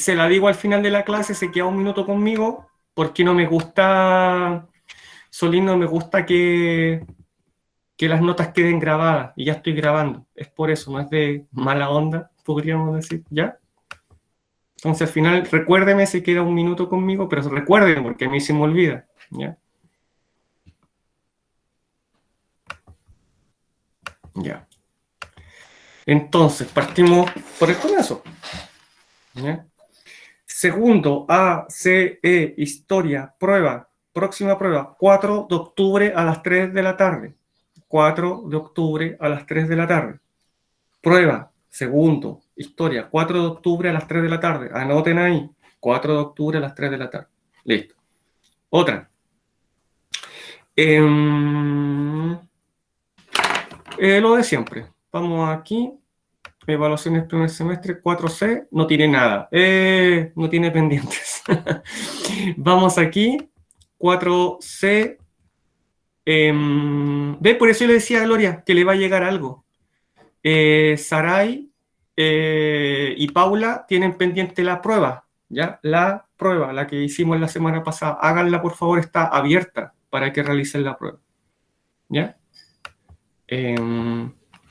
se la digo al final de la clase, se queda un minuto conmigo, porque no me gusta, Solín, no me gusta que las notas queden grabadas, y ya estoy grabando. Es por eso, no es de mala onda, podríamos decir, ¿ya? Entonces al final, recuérdeme si queda un minuto conmigo, pero recuérdeme, porque a mí se me olvida, ¿ya? Ya. Entonces, partimos por el comienzo, ¿ya? Segundo, A, C, E, Historia, prueba, próxima prueba, 4 de octubre a las 3 de la tarde. 4 de octubre a las 3 de la tarde. Prueba, segundo, Historia, 4 de octubre a las 3 de la tarde. Anoten ahí, 4 de octubre a las 3 de la tarde. Listo. Otra. Lo de siempre. Vamos aquí. Evaluaciones primer semestre, 4C, no tiene nada. No tiene pendientes. Vamos aquí. 4C. ¿Ve? Por eso yo le decía a Gloria que le va a llegar algo. Saray y Paula tienen pendiente la prueba, ¿ya? La prueba, la que hicimos la semana pasada. Háganla, por favor, está abierta para que realicen la prueba, ¿ya?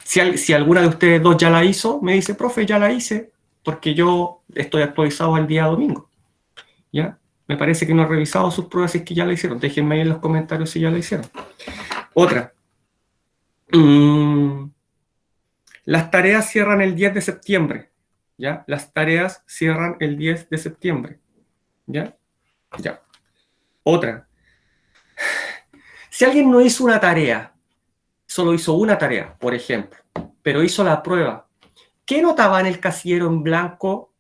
Si alguna de ustedes dos ya la hizo, me dice, profe, ya la hice, porque yo estoy actualizado al día domingo, ¿ya? Me parece que no he revisado sus pruebas, si es que ya la hicieron. Déjenme ahí en los comentarios si ya la hicieron. Otra. Las tareas cierran el 10 de septiembre, ¿ya? Las tareas cierran el 10 de septiembre, ¿ya? Ya. Otra. Si alguien no hizo una tarea, solo hizo una tarea, por ejemplo, pero hizo la prueba, ¿qué nota va en el casillero en blanco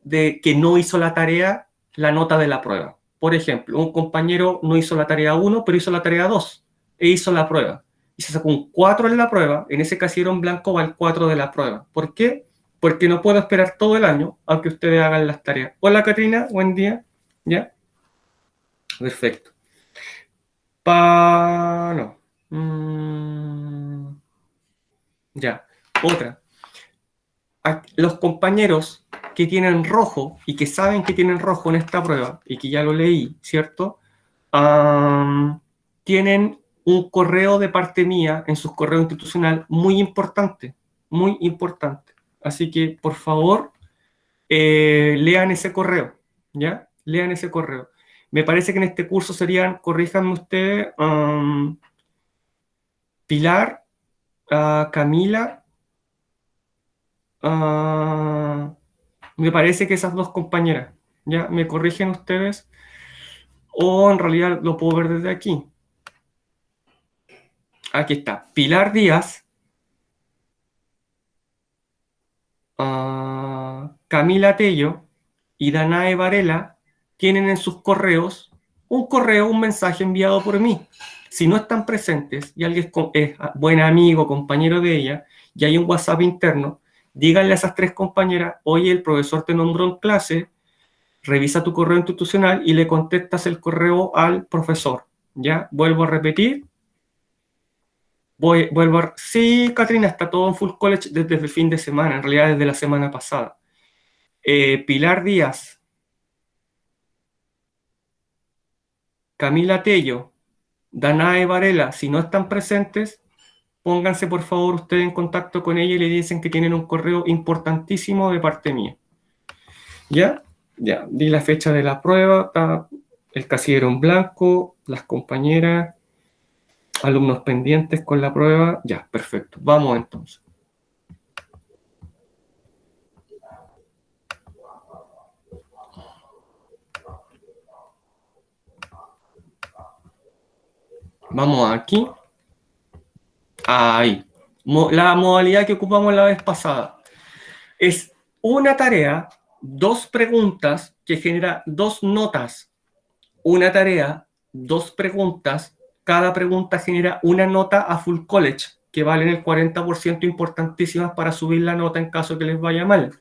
de que no hizo la tarea, la nota de la prueba? Por ejemplo, un compañero no hizo la tarea 1, pero hizo la tarea 2 e hizo la prueba. Y se sacó un 4 en la prueba, en ese casillero en blanco va el 4 de la prueba. ¿Por qué? Porque no puedo esperar todo el año a que ustedes hagan las tareas. Hola, Catrina, buen día. ¿Ya? Perfecto. No. Ya. Otra. Los compañeros que tienen rojo y que saben que tienen rojo en esta prueba y que ya lo leí, ¿cierto? Tienen un correo de parte mía en su correo institucional muy importante, muy importante. Así que, por favor, lean ese correo, ¿ya? Lean ese correo. Me parece que en este curso serían, corríjanme ustedes, Pilar, Camila, me parece que esas dos compañeras, ¿ya? ¿Me corrigen ustedes? O en realidad lo puedo ver desde aquí. Aquí está. Pilar Díaz, Camila Tello y Danae Varela tienen en sus correos un mensaje enviado por mí. Si no están presentes y alguien es buen amigo, compañero de ella, y hay un WhatsApp interno, díganle a esas tres compañeras, oye, el profesor te nombró en clase, revisa tu correo institucional y le contestas el correo al profesor. ¿Ya? Vuelvo a repetir. Sí, Katrina, está todo en full college desde el fin de semana, en realidad desde la semana pasada. Pilar Díaz, Camila Tello, Danae Varela, si no están presentes, pónganse por favor ustedes en contacto con ella y le dicen que tienen un correo importantísimo de parte mía. ¿Ya? Ya, di la fecha de la prueba, está el casillero en blanco, las compañeras, alumnos pendientes con la prueba. Ya, perfecto. Vamos entonces. Vamos aquí. Ahí. La modalidad que ocupamos la vez pasada es una tarea, dos preguntas que genera dos notas. Una tarea, dos preguntas, cada pregunta genera una nota a full college, que valen el 40% importantísimas para subir la nota en caso que les vaya mal.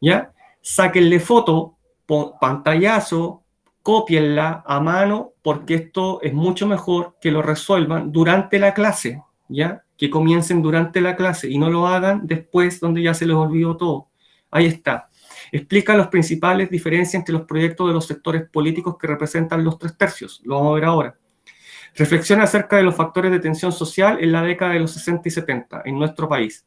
¿Ya? Sáquenle foto, pantallazo, cópienla a mano, porque esto es mucho mejor que lo resuelvan durante la clase, ¿ya? Que comiencen durante la clase y no lo hagan después donde ya se les olvidó todo. Ahí está. Explica las principales diferencias entre los proyectos de los sectores políticos que representan los 3/3. Lo vamos a ver ahora. Reflexiona acerca de los factores de tensión social en la década de los 60 y 70 en nuestro país.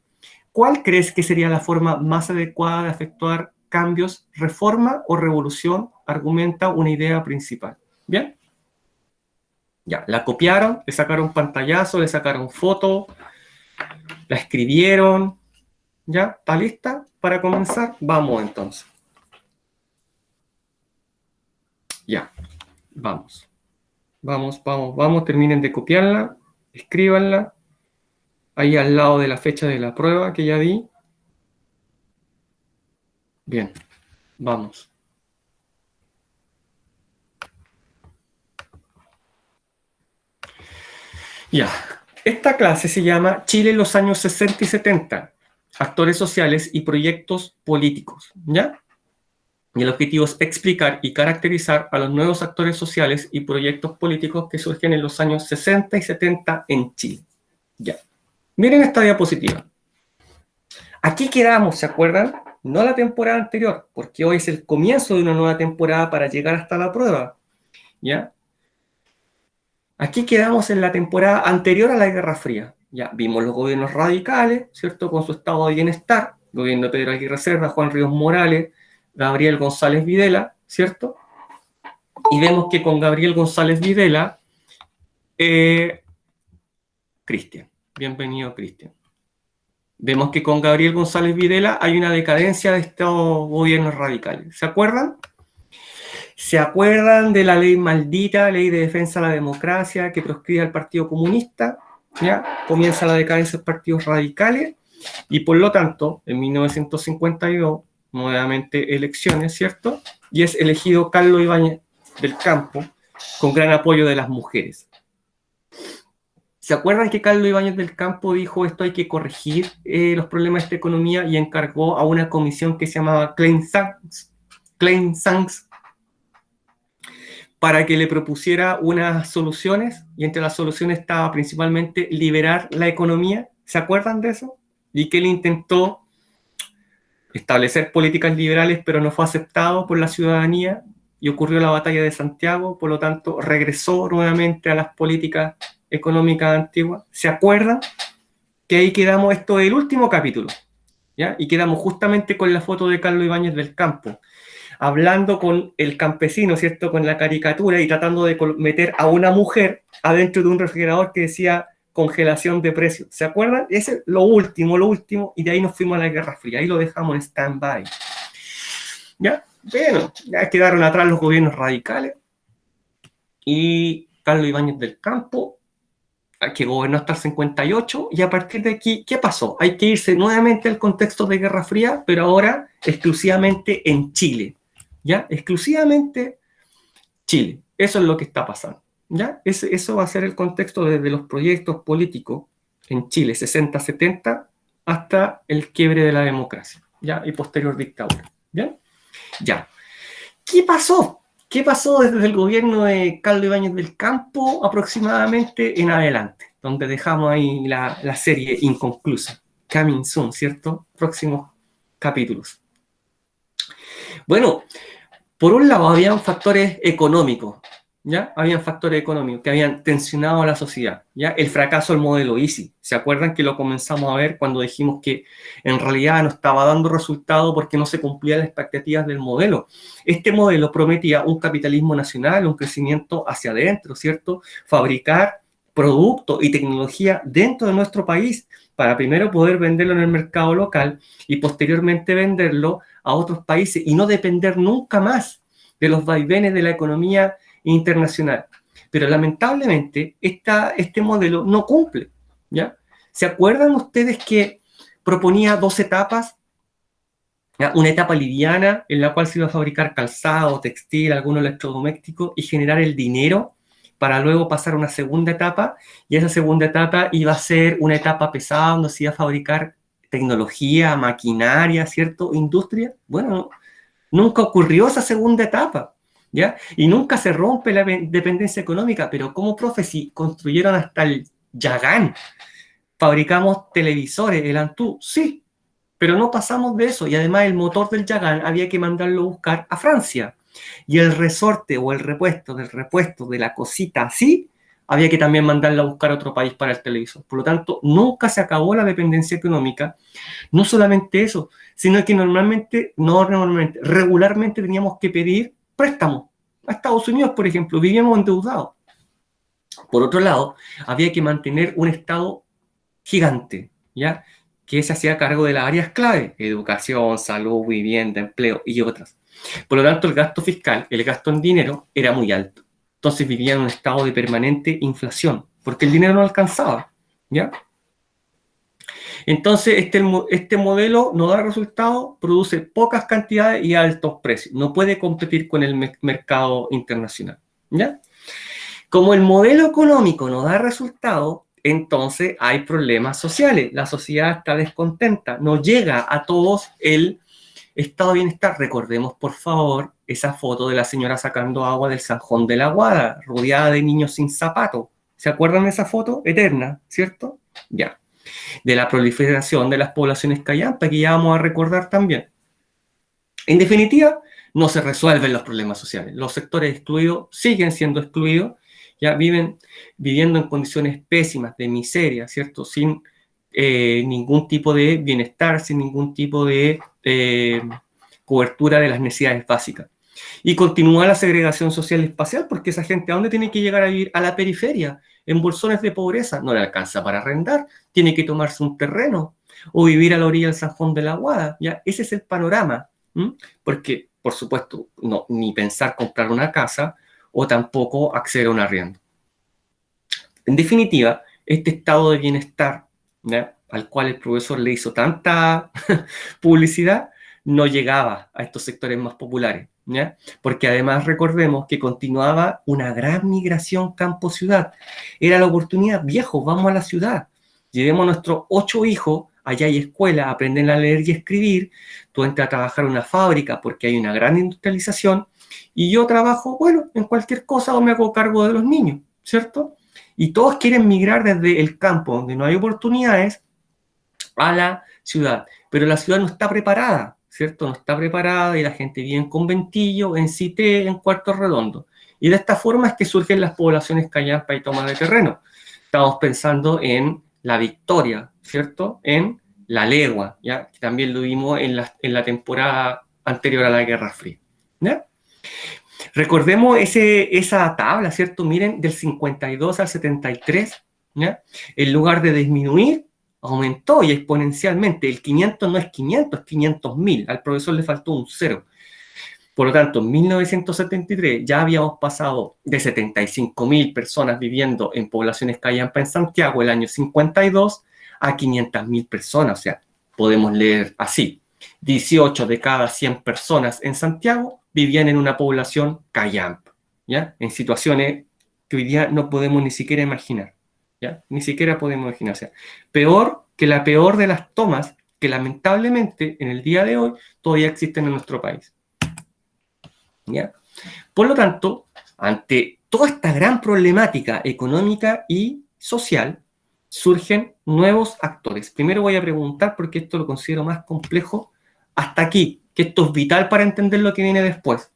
¿Cuál crees que sería la forma más adecuada de efectuar cambios, reforma o revolución? Argumenta una idea principal. ¿Bien? Ya, la copiaron, le sacaron pantallazo, le sacaron foto, la escribieron. ¿Ya? ¿Está lista para comenzar? Vamos entonces. Ya, vamos. Vamos, terminen de copiarla, escríbanla, ahí al lado de la fecha de la prueba que ya di. Bien, vamos. Ya, esta clase se llama Chile en los años 60 y 70, actores sociales y proyectos políticos, ¿ya? Y el objetivo es explicar y caracterizar a los nuevos actores sociales y proyectos políticos que surgen en los años 60 y 70 en Chile. Ya. Miren esta diapositiva. Aquí quedamos, ¿se acuerdan? No la temporada anterior, porque hoy es el comienzo de una nueva temporada para llegar hasta la prueba. ¿Ya? Aquí quedamos en la temporada anterior a la Guerra Fría. Ya vimos los gobiernos radicales, ¿cierto? Con su estado de bienestar, gobierno de Pedro Aguirre Cerda, Juan Ríos Morales, Gabriel González Videla, ¿cierto? Y vemos que con Gabriel González Videla, Cristian, bienvenido Cristian. Vemos que con Gabriel González Videla hay una decadencia de estos gobiernos radicales. ¿Se acuerdan? ¿Se acuerdan de la ley maldita, ley de defensa de la democracia que proscribe al Partido Comunista? ¿Ya? Comienza la decadencia de los partidos radicales y por lo tanto, en 1952, nuevamente elecciones, ¿cierto? Y es elegido Carlos Ibáñez del Campo con gran apoyo de las mujeres. ¿Se acuerdan que Carlos Ibáñez del Campo dijo esto hay que corregir los problemas de esta economía y encargó a una comisión que se llamaba Klein Sanz para que le propusiera unas soluciones? Y entre las soluciones estaba principalmente liberar la economía. ¿Se acuerdan de eso? Y que él intentó establecer políticas liberales, pero no fue aceptado por la ciudadanía y ocurrió la batalla de Santiago, por lo tanto regresó nuevamente a las políticas económicas antiguas. ¿Se acuerdan? Que ahí quedamos, esto es el último capítulo, ¿ya? Y quedamos justamente con la foto de Carlos Ibáñez del Campo, hablando con el campesino, ¿cierto? Con la caricatura y tratando de meter a una mujer adentro de un refrigerador que decía congelación de precios. ¿Se acuerdan? Ese es lo último, y de ahí nos fuimos a la Guerra Fría. Ahí lo dejamos en stand-by. ¿Ya? Bueno, ya quedaron atrás los gobiernos radicales y Carlos Ibáñez del Campo, que gobernó hasta el 58, y a partir de aquí, ¿qué pasó? Hay que irse nuevamente al contexto de Guerra Fría, pero ahora exclusivamente en Chile, ¿ya? Exclusivamente Chile. Eso es lo que está pasando, ¿ya? Eso va a ser el contexto desde los proyectos políticos en Chile, 60-70, hasta el quiebre de la democracia, ¿ya? Y posterior dictadura, ¿bien? Ya. ¿Qué pasó? ¿Qué pasó desde el gobierno de Carlos Ibáñez del Campo aproximadamente en adelante? Donde dejamos ahí la serie inconclusa. Coming soon, ¿cierto? Próximos capítulos. Bueno, por un lado habían factores económicos, ¿ya? Habían factores económicos que habían tensionado a la sociedad, ¿ya? El fracaso del modelo Easy. ¿Se acuerdan que lo comenzamos a ver cuando dijimos que en realidad no estaba dando resultado porque no se cumplían las expectativas del modelo? Este modelo prometía un capitalismo nacional, un crecimiento hacia adentro, ¿cierto? Fabricar productos y tecnología dentro de nuestro país para primero poder venderlo en el mercado local y posteriormente venderlo a otros países y no depender nunca más de los vaivenes de la economía internacional. Pero lamentablemente este modelo no cumple, ¿ya? ¿Se acuerdan ustedes que proponía 2 etapas? ¿Ya? Una etapa liviana en la cual se iba a fabricar calzado, textil, algún electrodoméstico y generar el dinero para luego pasar a una segunda etapa, y esa segunda etapa iba a ser una etapa pesada donde se iba a fabricar tecnología, maquinaria, ¿cierto? Industria. Bueno, nunca ocurrió esa segunda etapa, ¿ya? Y nunca se rompe la dependencia económica, pero como profes construyeron hasta el Yagán, fabricamos televisores, el Antú, sí, Pero no pasamos de eso, y además el motor del Yagán había que mandarlo a buscar a Francia. Y el resorte o el repuesto del repuesto de la cosita así, había que también mandarlo a buscar a otro país para el televisor. Por lo tanto, nunca se acabó la dependencia económica. No solamente eso, sino que regularmente teníamos que pedir préstamos a Estados Unidos, por ejemplo, vivíamos endeudados. Por otro lado, había que mantener un Estado gigante, ¿ya? Que se hacía cargo de las áreas clave: educación, salud, vivienda, empleo y otras. Por lo tanto, el gasto fiscal, el gasto en dinero, era muy alto. Entonces vivía en un estado de permanente inflación, porque el dinero no alcanzaba, ¿ya? Entonces, este modelo no da resultados, produce pocas cantidades y altos precios. No puede competir con el mercado internacional, ¿ya? Como el modelo económico no da resultados, entonces hay problemas sociales. La sociedad está descontenta, no llega a todos el estado de bienestar. Recordemos, por favor, esa foto de la señora sacando agua del Zanjón de la Guada, rodeada de niños sin zapatos. ¿Se acuerdan de esa foto? Eterna, ¿cierto? Ya. De la proliferación de las poblaciones callampa, que ya vamos a recordar también. En definitiva, no se resuelven los problemas sociales. Los sectores excluidos siguen siendo excluidos, ya viven viviendo en condiciones pésimas, de miseria, ¿cierto? Sin ningún tipo de bienestar, sin ningún tipo de cobertura de las necesidades básicas. Y continúa la segregación social y espacial, porque esa gente, ¿a dónde tiene que llegar a vivir? A la periferia, en bolsones de pobreza. No le alcanza para arrendar, tiene que tomarse un terreno o vivir a la orilla del Zanjón de la Guada, ¿ya? Ese es el panorama, porque, por supuesto, no, ni pensar comprar una casa o tampoco acceder a un arriendo. En definitiva, este estado de bienestar, ¿ya?, al cual el profesor le hizo tanta publicidad, no llegaba a estos sectores más populares, ¿ya? Porque además recordemos que continuaba una gran migración campo-ciudad. Era la oportunidad: viejos, vamos a la ciudad, llevemos a nuestros 8 hijos, allá hay escuela, aprenden a leer y escribir, tú entras a trabajar en una fábrica porque hay una gran industrialización, y yo trabajo, bueno, en cualquier cosa o me hago cargo de los niños, ¿cierto? Y todos quieren migrar desde el campo, donde no hay oportunidades, a la ciudad. Pero la ciudad no está preparada, ¿cierto? No está preparada, y la gente vive en conventillo, en cité, en cuartos redondos. Y de esta forma es que surgen las poblaciones callampa y toma de terreno. Estamos pensando en La Victoria, ¿cierto? En La Legua, ¿ya? Que también lo vimos en la temporada anterior a la Guerra Fría, ¿ya? Recordemos esa tabla, ¿cierto? Miren, del 52 al 73, ¿ya? En lugar de disminuir, aumentó, y exponencialmente. El 500 no es 500, es 500.000. Al profesor le faltó un 0. Por lo tanto, en 1973 ya habíamos pasado de 75.000 personas viviendo en poblaciones callampa en Santiago el año 52 a 500.000 personas. O sea, podemos leer así: 18 de cada 100 personas en Santiago vivían en una población callampa, ¿ya? En situaciones que hoy día no podemos ni siquiera imaginar, ¿ya? Ni siquiera podemos imaginar. O sea, peor que la peor de las tomas que lamentablemente en el día de hoy todavía existen en nuestro país, ¿ya? Por lo tanto, ante toda esta gran problemática económica y social, surgen nuevos actores. Primero voy a preguntar, porque esto lo considero más complejo, hasta aquí, que esto es vital para entender lo que viene después.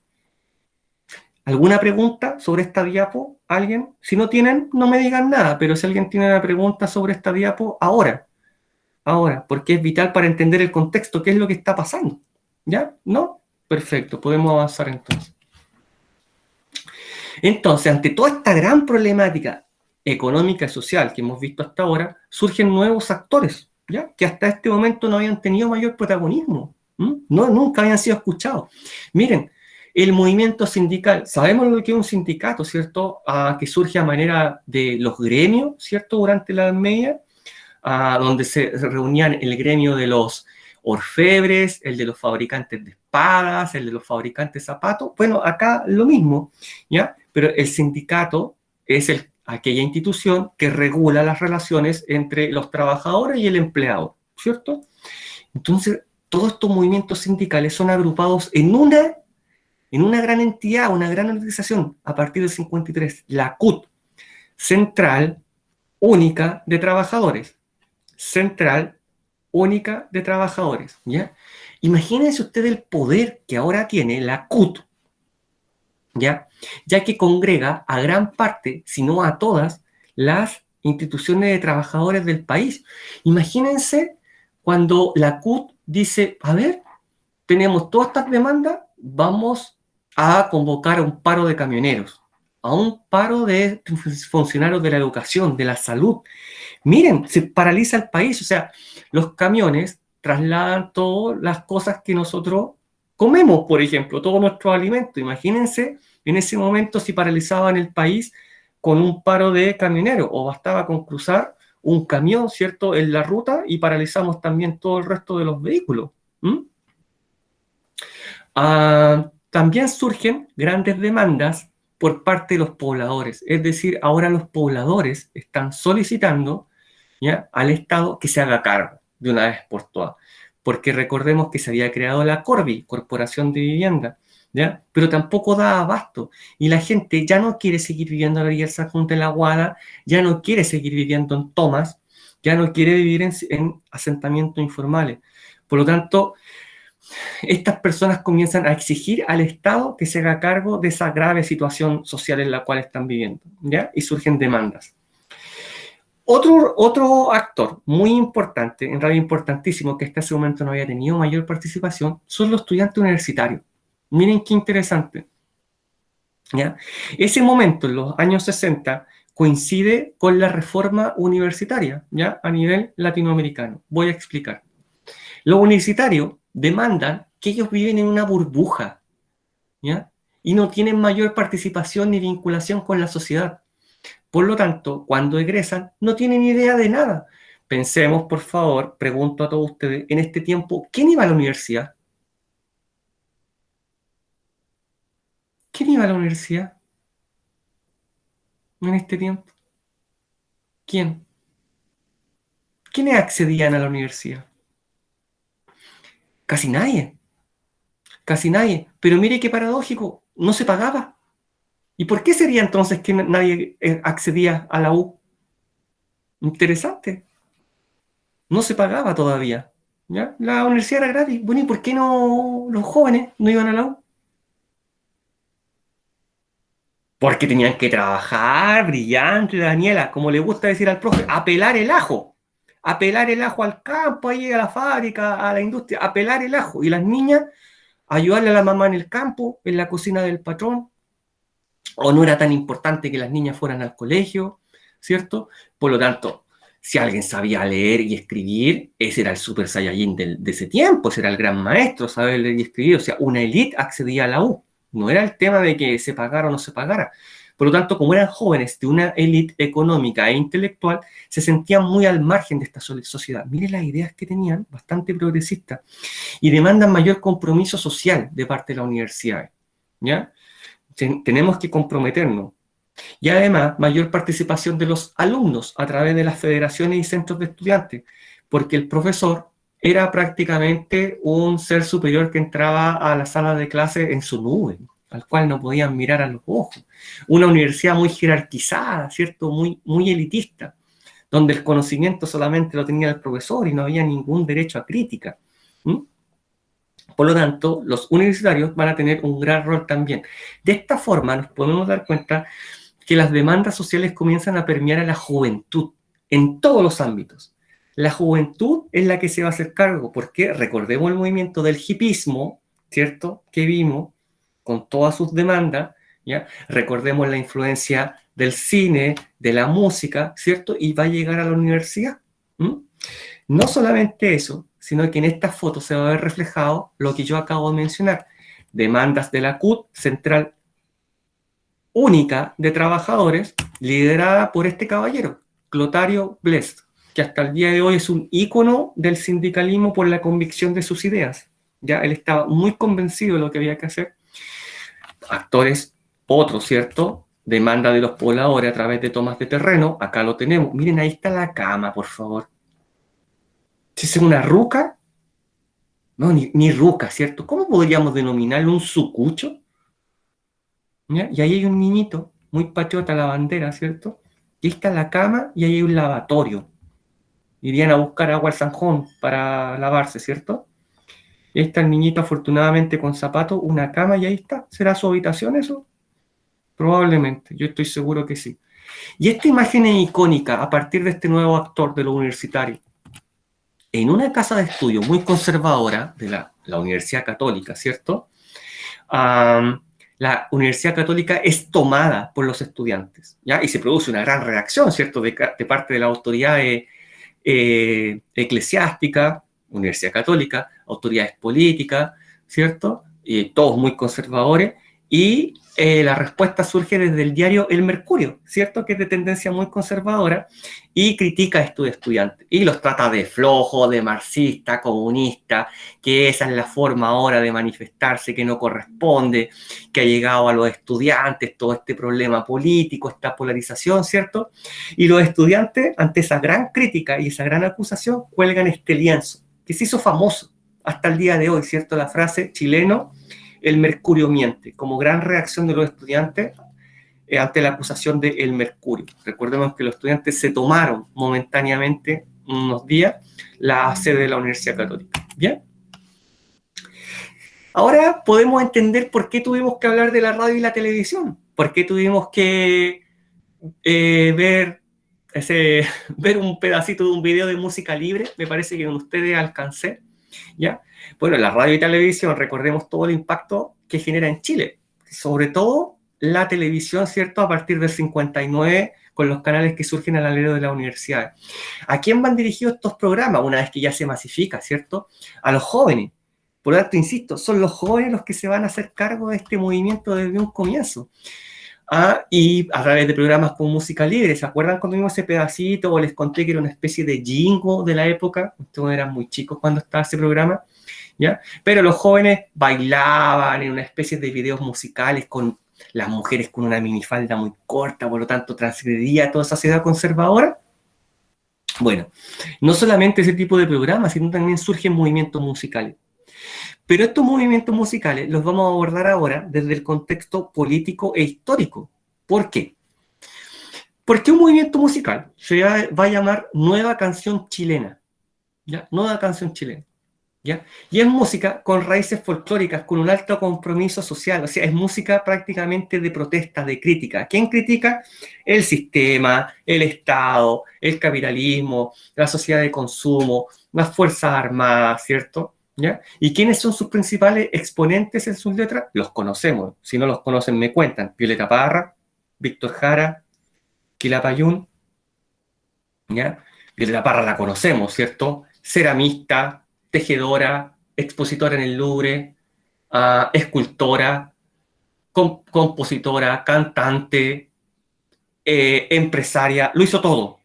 ¿Alguna pregunta sobre esta diapo? ¿Alguien? Si no tienen, no me digan nada, pero si alguien tiene una pregunta sobre esta diapo, ahora, porque es vital para entender el contexto, qué es lo que está pasando. ¿Ya? ¿No? Perfecto, podemos avanzar entonces. Entonces, ante toda esta gran problemática económica y social que hemos visto hasta ahora, surgen nuevos actores, ¿ya?, que hasta este momento no habían tenido mayor protagonismo, no, nunca habían sido escuchados. Miren, el movimiento sindical, sabemos lo que es un sindicato, ¿cierto?, que surge a manera de los gremios, ¿cierto?, durante la Edad Media, donde se reunían el gremio de los orfebres, el de los fabricantes de espadas, el de los fabricantes de zapatos. Bueno, acá lo mismo, ¿ya? Pero el sindicato es aquella institución que regula las relaciones entre los trabajadores y el empleador, ¿cierto? Entonces, todos estos movimientos sindicales son agrupados en una gran entidad, una gran organización, a partir del 53, la CUT, Central Única de Trabajadores. Central única de trabajadores, ¿ya? Imagínense usted el poder que ahora tiene la CUT, ¿ya? Ya que congrega a gran parte, si no a todas, las instituciones de trabajadores del país. Imagínense cuando la CUT dice, a ver, tenemos todas estas demandas, vamos a convocar a un paro de camioneros, a un paro de funcionarios de la educación, de la salud. Miren, se paraliza el país, o sea, los camiones trasladan todas las cosas que nosotros comemos, por ejemplo, todos nuestros alimentos. Imagínense en ese momento si paralizaban el país con un paro de camioneros, o bastaba con cruzar un camión, ¿cierto?, en la ruta y paralizamos también todo el resto de los vehículos. ¿Mm? También surgen grandes demandas por parte de los pobladores, es decir, ahora los pobladores están solicitando, ¿ya?, al Estado que se haga cargo de una vez por todas, porque recordemos que se había creado la Corvi, Corporación de Vivienda, ¿ya?, pero tampoco da abasto, y la gente ya no quiere seguir viviendo a la orilla del San Juan de la Guada, ya no quiere seguir viviendo en tomas, ya no quiere vivir en asentamientos informales. Por lo tanto, estas personas comienzan a exigir al Estado que se haga cargo de esa grave situación social en la cual están viviendo, ¿ya? Y surgen demandas. Otro actor muy importante, en realidad importantísimo, que hasta ese momento no había tenido mayor participación, son los estudiantes universitarios. Miren qué interesante, ¿ya? Ese momento, en los años 60, coincide con la reforma universitaria, ¿ya?, a nivel latinoamericano. Voy a explicar. Los universitarios demandan que ellos viven en una burbuja, ¿ya?, y no tienen mayor participación ni vinculación con la sociedad. Por lo tanto, cuando egresan, no tienen idea de nada. Pensemos, por favor, pregunto a todos ustedes, en este tiempo, ¿quién iba a la universidad? ¿Quién iba a la universidad en este tiempo? ¿Quién? ¿Quiénes accedían a la universidad? Casi nadie, casi nadie. Pero mire qué paradójico, no se pagaba. ¿Y por qué sería entonces que nadie accedía a la U? Interesante. No se pagaba todavía, ¿ya? La universidad era gratis. Bueno, ¿y por qué no los jóvenes no iban a la U? Porque tenían que trabajar, brillante, Daniela, como le gusta decir al profe, a pelar el ajo al campo, ahí a la fábrica, a la industria, a pelar el ajo. Y las niñas, ayudarle a la mamá en el campo, en la cocina del patrón, o no era tan importante que las niñas fueran al colegio, ¿cierto? Por lo tanto, si alguien sabía leer y escribir, ese era el super saiyajin de ese tiempo, ese era el gran maestro, saber leer y escribir, o sea, una élite accedía a la U, no era el tema de que se pagara o no se pagara. Por lo tanto, como eran jóvenes de una élite económica e intelectual, se sentían muy al margen de esta sociedad. Miren las ideas que tenían, bastante progresistas, y demandan mayor compromiso social de parte de la universidad, ¿ya? Tenemos que comprometernos. Y además, mayor participación de los alumnos a través de las federaciones y centros de estudiantes, porque el profesor era prácticamente un ser superior que entraba a la sala de clase en su nube, al cual no podían mirar a los ojos. Una universidad muy jerarquizada, ¿cierto? Muy elitista, donde el conocimiento solamente lo tenía el profesor y no había ningún derecho a crítica. ¿Mm? Por lo tanto, los universitarios van a tener un gran rol también. De esta forma nos podemos dar cuenta que las demandas sociales comienzan a permear a la juventud en todos los ámbitos. La juventud es la que se va a hacer cargo, porque recordemos el movimiento del hipismo, ¿cierto?, que vimos con todas sus demandas, ¿ya? Recordemos la influencia del cine, de la música, ¿cierto? Y va a llegar a la universidad. ¿Mm? No solamente eso, sino que en estas fotos se va a ver reflejado lo que yo acabo de mencionar. Demandas de la CUT, Central Única de Trabajadores, liderada por este caballero, Clotario Blest, que hasta el día de hoy es un ícono del sindicalismo por la convicción de sus ideas. Ya él estaba muy convencido de lo que había que hacer. Actores, otros, ¿cierto? Demanda de los pobladores a través de tomas de terreno. Acá lo tenemos. Miren, ahí está la cama, por favor. Si es una ruca, no, ni ruca, ¿cierto? ¿Cómo podríamos denominarlo? ¿Un sucucho? ¿Ya? Y ahí hay un niñito, muy patriota, la bandera, ¿cierto? Y ahí está la cama y ahí hay un lavatorio. irían a buscar agua al Zanjón para lavarse, ¿cierto? Y ahí está el niñito afortunadamente con zapatos, una cama y ahí está. ¿Será su habitación eso? Probablemente, yo estoy seguro que sí. Y esta imagen es icónica a partir de este nuevo actor de lo universitario. En una casa de estudio muy conservadora de la Universidad Católica, ¿cierto? La Universidad Católica es tomada por los estudiantes, ¿ya? Y se produce una gran reacción, ¿cierto? De parte de la autoridad eclesiástica, Universidad Católica, autoridades políticas, ¿cierto? Todos muy conservadores, y la respuesta surge desde el diario El Mercurio, ¿cierto? Que es de tendencia muy conservadora, y critica a estos estudiantes, y los trata de flojo, de marxista, comunista, que esa es la forma ahora de manifestarse, que no corresponde, que ha llegado a los estudiantes todo este problema político, esta polarización, ¿cierto? Y los estudiantes, ante esa gran crítica y esa gran acusación, cuelgan este lienzo, que se hizo famoso hasta el día de hoy, ¿cierto? La frase chileno, el Mercurio miente, como gran reacción de los estudiantes ante la acusación de El Mercurio. Recordemos que los estudiantes se tomaron momentáneamente, unos días, la sede de la Universidad Católica. ¿Bien? Ahora podemos entender por qué tuvimos que hablar de la radio y la televisión, por qué tuvimos que ver ver un pedacito de un video de música libre, me parece que con ustedes alcancé, ¿ya? Bueno, la radio y televisión, recordemos todo el impacto que genera en Chile, sobre todo la televisión, ¿cierto? A partir del 59, con los canales que surgen al alero de la universidad. ¿A quién van dirigidos estos programas una vez que ya se masifica, ¿cierto? A los jóvenes. Por lo tanto, insisto, son los jóvenes los que se van a hacer cargo de este movimiento desde un comienzo. Y a través de programas como Música Libre, ¿se acuerdan cuando vimos ese pedacito o les conté que era una especie de jingo de la época? Ustedes eran muy chicos cuando estaba ese programa, ¿ya? Pero los jóvenes bailaban en una especie de videos musicales con las mujeres con una minifalda muy corta, por lo tanto transgredía toda esa sociedad conservadora. Bueno, no solamente ese tipo de programas, sino también surgen movimientos musicales. Pero estos movimientos musicales los vamos a abordar ahora desde el contexto político e histórico. ¿Por qué? Porque un movimiento musical se va a llamar Nueva Canción Chilena, ¿ya? Nueva Canción Chilena, ¿ya? Y es música con raíces folclóricas, con un alto compromiso social, o sea, es música prácticamente de protesta, de crítica. ¿Quién critica? El sistema, el Estado, el capitalismo, la sociedad de consumo, las Fuerzas Armadas, ¿cierto? ¿Ya? ¿Y quiénes son sus principales exponentes en sus letras? Los conocemos, si no los conocen me cuentan. Violeta Parra, Víctor Jara, Quilapayún, ¿ya? Violeta Parra la conocemos, ¿cierto? Ceramista, tejedora, expositora en el Louvre, escultora, compositora, cantante, empresaria, lo hizo todo,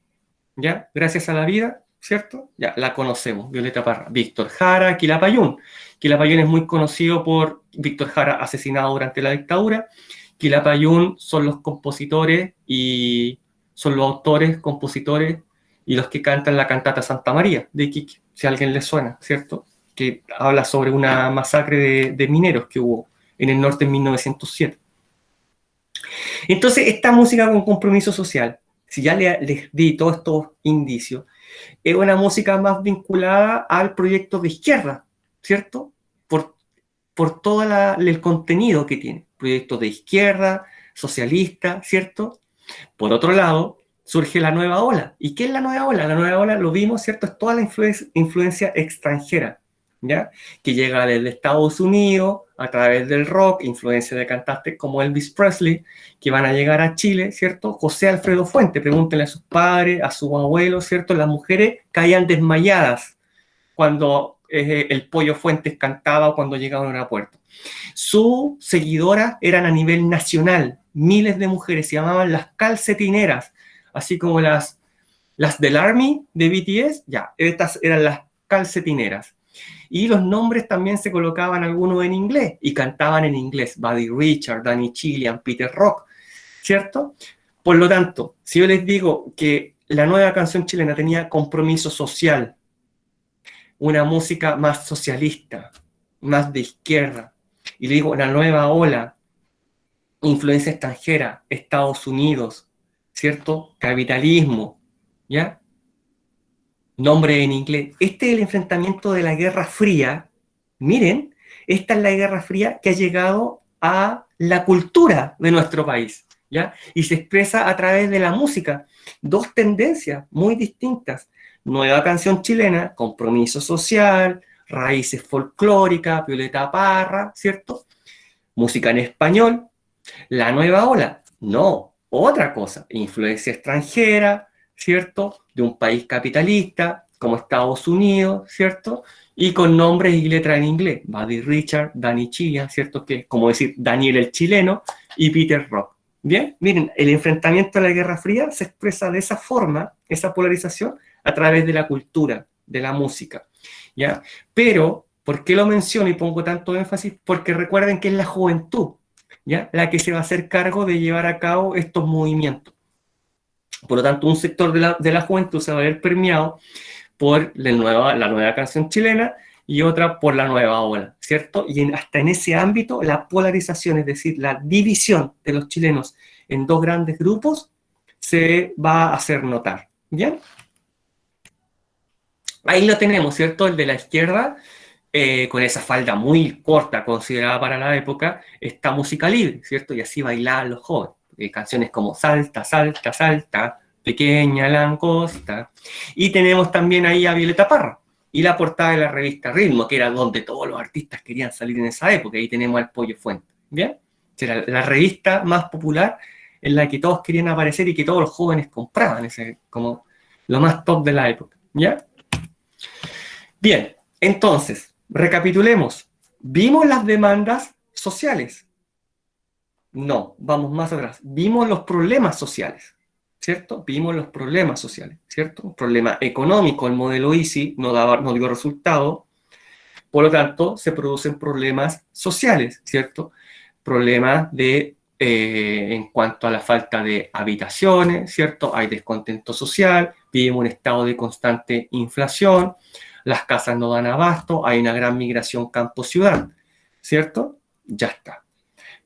¿ya? Gracias a la vida, ¿cierto? Ya, la conocemos, Violeta Parra. Víctor Jara, Quilapayún. Quilapayún es muy conocido por Víctor Jara asesinado durante la dictadura. Quilapayún son los compositores y son los autores, compositores y los que cantan la cantata Santa María de Iquique, si a alguien le suena, ¿cierto? Que habla sobre una masacre de mineros que hubo en el norte en 1907. Entonces, esta música con compromiso social, si ya les di todos estos indicios, es una música más vinculada al proyecto de izquierda, ¿cierto? Por todo el contenido que tiene. Proyectos de izquierda, socialista, ¿cierto? Por otro lado, surge la nueva ola. ¿Y qué es la nueva ola? La nueva ola, lo vimos, ¿cierto? Es toda la influencia extranjera, ¿ya? Que llega desde Estados Unidos a través del rock, influencia de cantantes como Elvis Presley, que van a llegar a Chile, ¿cierto? José Alfredo Fuente, pregúntenle a sus padres, a sus abuelos, ¿cierto? Las mujeres caían desmayadas cuando el Pollo Fuentes cantaba o cuando llegaban a un aeropuerto. Sus seguidoras eran a nivel nacional, miles de mujeres, se llamaban las calcetineras, así como las del Army de BTS, ya, estas eran las calcetineras. Y los nombres también se colocaban algunos en inglés y cantaban en inglés, Buddy Richard, Danny Chilean, Peter Rock, ¿cierto? Por lo tanto, si yo les digo que la nueva canción chilena tenía compromiso social, una música más socialista, más de izquierda, y le digo una nueva ola, influencia extranjera, Estados Unidos, ¿cierto? Capitalismo, ¿ya? nombre en inglés. Este es el enfrentamiento de la Guerra Fría. Miren, esta es la Guerra Fría que ha llegado a la cultura de nuestro país, ¿ya? Y se expresa a través de la música. Dos tendencias muy distintas. Nueva canción chilena, compromiso social, raíces folclóricas, Violeta Parra, ¿cierto? Música en español. La nueva ola, no, otra cosa, influencia extranjera, ¿cierto? De un país capitalista como Estados Unidos, ¿cierto? Y con nombres y letras en inglés, Buddy Richard, Danny Chia, ¿cierto? Que es como decir Daniel el chileno y Peter Rock. Bien, miren, el enfrentamiento a la Guerra Fría se expresa de esa forma, esa polarización, a través de la cultura, de la música, ¿ya? Pero, ¿por qué lo menciono y pongo tanto énfasis? Porque recuerden que es la juventud, ¿ya? La que se va a hacer cargo de llevar a cabo estos movimientos. Por lo tanto, un sector de la juventud se va a ver permeado por la nueva canción chilena y otra por la nueva ola, ¿cierto? Y hasta en ese ámbito, la polarización, es decir, la división de los chilenos en dos grandes grupos, se va a hacer notar, ¿bien? Ahí lo tenemos, ¿cierto? El de la izquierda, con esa falda muy corta considerada para la época, está música libre, ¿cierto? Y así bailaban los jóvenes. Canciones como Salta, Salta, Salta, Pequeña Langosta. Y tenemos también ahí a Violeta Parra. Y la portada de la revista Ritmo, que era donde todos los artistas querían salir en esa época. Ahí tenemos al Pollo Fuente, ¿bien? Era la revista más popular en la que todos querían aparecer y que todos los jóvenes compraban, ese, como lo más top de la época, ¿ya? Bien, entonces, recapitulemos. ¿Vimos las demandas sociales? No, vamos más atrás. Vimos los problemas sociales, ¿cierto? Vimos los problemas sociales, ¿cierto? Un problema económico, el modelo Easy no dio resultado, por lo tanto, se producen problemas sociales, ¿cierto? Problemas en cuanto a la falta de habitaciones, ¿cierto? Hay descontento social, vivimos un estado de constante inflación, las casas no dan abasto, hay una gran migración campo-ciudad, ¿cierto? Ya está.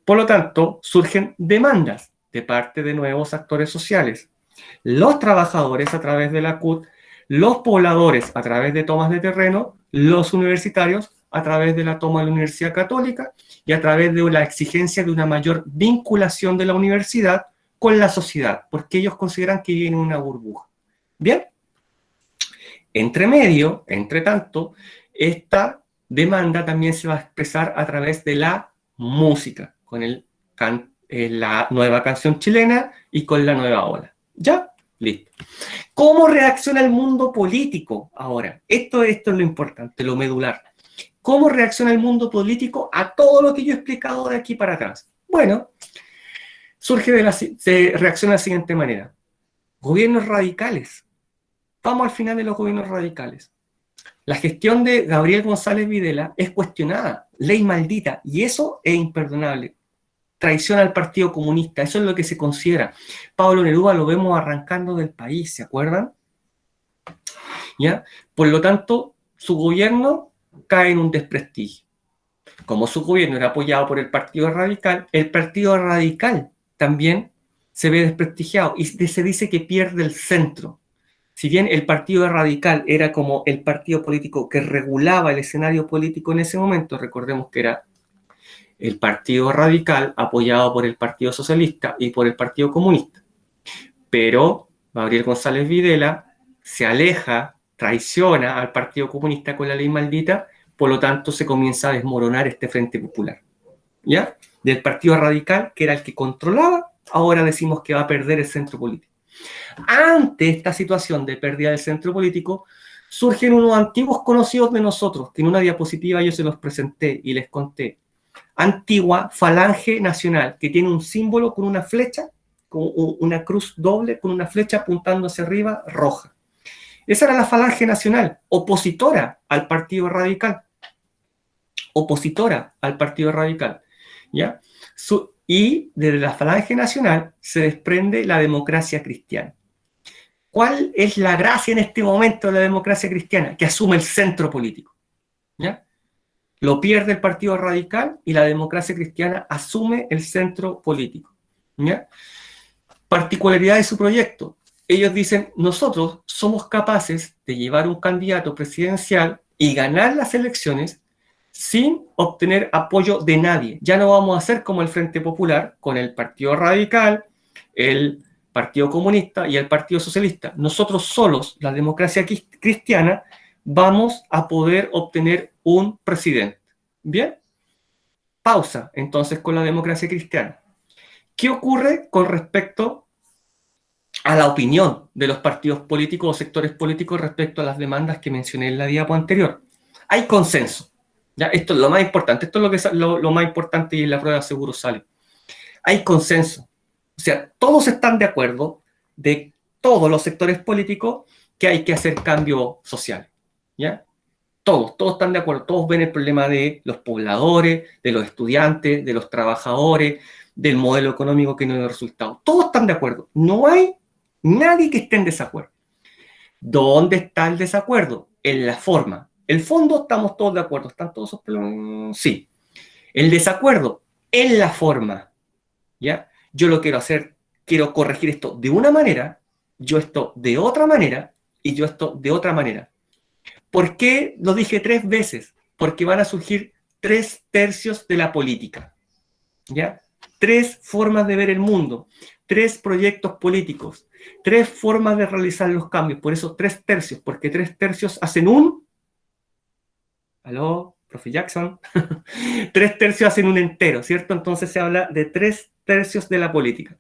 Por lo tanto, surgen demandas de parte de nuevos actores sociales. Los trabajadores a través de la CUT, los pobladores a través de tomas de terreno, los universitarios a través de la toma de la Universidad Católica y a través de la exigencia de una mayor vinculación de la universidad con la sociedad, porque ellos consideran que viven en una burbuja. Bien, entre medio, entre tanto, esta demanda también se va a expresar a través de la música, con la nueva canción chilena y con la nueva ola. ¿Ya? Listo. ¿Cómo reacciona el mundo político ahora? Esto es lo importante, lo medular. ¿Cómo reacciona el mundo político a todo lo que yo he explicado de aquí para atrás? Bueno, se reacciona de la siguiente manera. Gobiernos radicales. Vamos al final de los gobiernos radicales. La gestión de Gabriel González Videla es cuestionada, ley maldita, y eso es imperdonable. Traición al Partido Comunista, eso es lo que se considera. Pablo Neruda lo vemos arrancando del país, ¿se acuerdan? ¿Ya? Por lo tanto, su gobierno cae en un desprestigio. Como su gobierno era apoyado por el Partido Radical también se ve desprestigiado y se dice que pierde el centro. Si bien el Partido Radical era como el partido político que regulaba el escenario político en ese momento, recordemos que era el Partido Radical apoyado por el Partido Socialista y por el Partido Comunista. Pero Gabriel González Videla se aleja, traiciona al Partido Comunista con la ley maldita, por lo tanto se comienza a desmoronar este Frente Popular. ¿Ya? Del Partido Radical, que era el que controlaba, ahora decimos que va a perder el centro político. Ante esta situación de pérdida del centro político, surgen unos antiguos conocidos de nosotros, que en una diapositiva yo se los presenté y les conté. Antigua Falange Nacional, que tiene un símbolo con una flecha, con una cruz doble con una flecha apuntando hacia arriba, roja. Esa era la Falange Nacional, opositora al Partido Radical. Opositora al Partido Radical. ¿Ya? Y de la Falange Nacional se desprende la democracia cristiana. ¿Cuál es la gracia en este momento de la democracia cristiana? Que asume el centro político. ¿Ya? Lo pierde el Partido Radical y la democracia cristiana asume el centro político. ¿Ya? Particularidad de su proyecto. ellos dicen, nosotros somos capaces de llevar un candidato presidencial y ganar las elecciones sin obtener apoyo de nadie. Ya no vamos a hacer como el Frente Popular con el Partido Radical, el Partido Comunista y el Partido Socialista. Nosotros solos, la democracia cristiana, vamos a poder obtener un presidente. ¿Bien? Pausa entonces con la democracia cristiana. ¿Qué ocurre con respecto a la opinión de los partidos políticos o sectores políticos respecto a las demandas que mencioné en la diapo anterior? Hay consenso. ¿Ya? Esto es lo más importante. Esto es lo más importante y en la prueba seguro sale. Hay consenso. O sea, todos están de acuerdo, de todos los sectores políticos, que hay que hacer cambios sociales. ¿Ya? Todos están de acuerdo, todos ven el problema de los pobladores, de los estudiantes, de los trabajadores, del modelo económico que no dio resultado. Todos están de acuerdo. No hay nadie que esté en desacuerdo. ¿Dónde está el desacuerdo? En la forma. El fondo estamos todos de acuerdo. ¿Están todos esos problemas? Sí. El desacuerdo en la forma. ¿Ya? Yo lo quiero hacer, quiero corregir esto de una manera, yo esto de otra manera y yo esto de otra manera. ¿Por qué lo dije 3 veces? Porque van a surgir 3/3 de la política. ¿Ya? 3 formas de ver el mundo, 3 proyectos políticos, 3 formas de realizar los cambios. Por eso 3/3, porque 3/3 hacen un... ¿Aló, profe Jackson? 3/3 hacen un entero, ¿cierto? Entonces se habla de 3/3 de la política.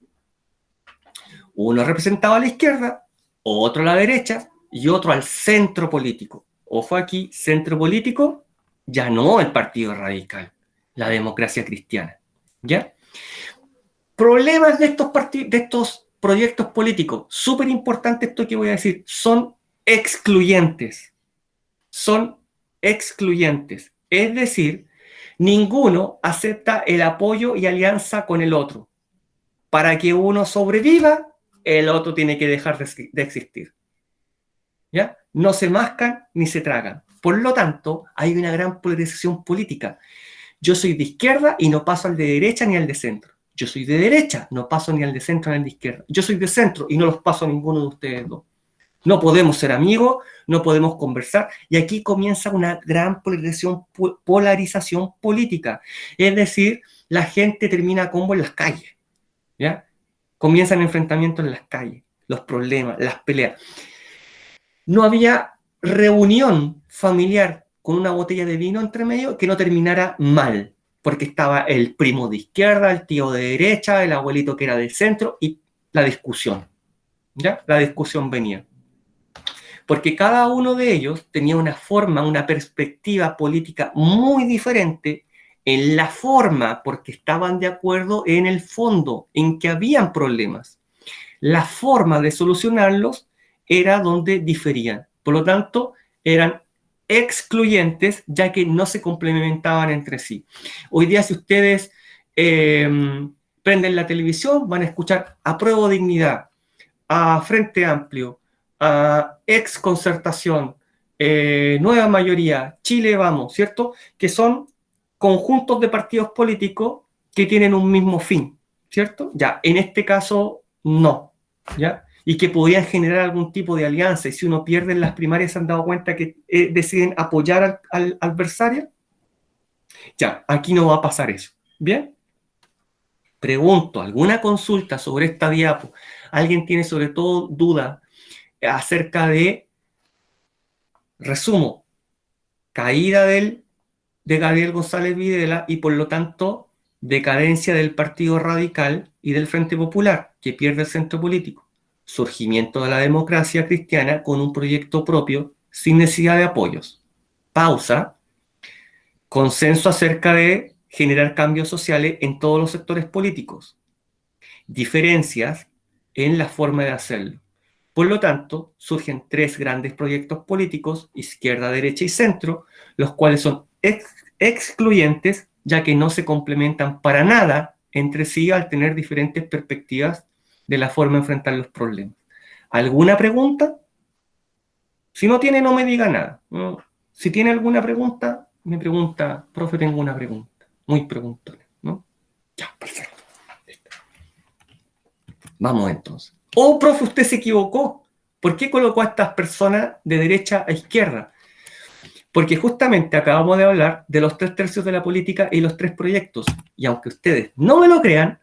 Uno representado a la izquierda, otro a la derecha y otro al centro político. Ojo aquí, centro político, ya no el Partido Radical, la democracia cristiana. ¿Ya? Problemas de estos proyectos políticos, súper importante esto que voy a decir, son excluyentes. Son excluyentes. Es decir, ninguno acepta el apoyo y alianza con el otro. Para que uno sobreviva, el otro tiene que dejar de existir. ¿Ya? No se mascan ni se tragan. Por lo tanto, hay una gran polarización política. Yo soy de izquierda y no paso al de derecha ni al de centro. Yo soy de derecha, no paso ni al de centro ni al de izquierda. Yo soy de centro y no los paso a ninguno de ustedes dos. No podemos ser amigos, no podemos conversar. Y aquí comienza una gran polarización política. Es decir, la gente termina combo en las calles. ¿Ya? Comienzan enfrentamientos en las calles, los problemas, las peleas. No había reunión familiar con una botella de vino entre medio que no terminara mal, porque estaba el primo de izquierda, el tío de derecha, el abuelito que era del centro y la discusión. ¿Ya? La discusión venía. Porque cada uno de ellos tenía una forma, una perspectiva política muy diferente en la forma, porque estaban de acuerdo en el fondo, en que habían problemas. La forma de solucionarlos era donde diferían. Por lo tanto, eran excluyentes, ya que no se complementaban entre sí. Hoy día, si ustedes prenden la televisión, van a escuchar Apruebo Dignidad, a Frente Amplio, a Ex Concertación, Nueva Mayoría, Chile Vamos, ¿cierto? Que son conjuntos de partidos políticos que tienen un mismo fin, ¿cierto? Ya, en este caso, no, ¿ya? Y que podrían generar algún tipo de alianza. Y si uno pierde en las primarias, se han dado cuenta que deciden apoyar al adversario. Ya, aquí no va a pasar eso. ¿Bien? Pregunto, ¿alguna consulta sobre esta diapo? ¿Alguien tiene sobre todo duda acerca de, resumo, caída de Gabriel González Videla y por lo tanto decadencia del Partido Radical y del Frente Popular, que pierde el centro político? Surgimiento de la democracia cristiana con un proyecto propio sin necesidad de apoyos. Pausa. Consenso acerca de generar cambios sociales en todos los sectores políticos. Diferencias en la forma de hacerlo. Por lo tanto, surgen 3 grandes proyectos políticos, izquierda, derecha y centro, los cuales son excluyentes, ya que no se complementan para nada entre sí al tener diferentes perspectivas de la forma de enfrentar los problemas. ¿Alguna pregunta? Si no tiene, no me diga nada. Si tiene alguna pregunta, me pregunta, profe, tengo una pregunta. Muy preguntona, ¿no? Ya, perfecto. Vamos entonces. Oh, profe, usted se equivocó. ¿Por qué colocó a estas personas de derecha a izquierda? Porque justamente acabamos de hablar de los 3/3 de la política y los 3 proyectos. Y aunque ustedes no me lo crean,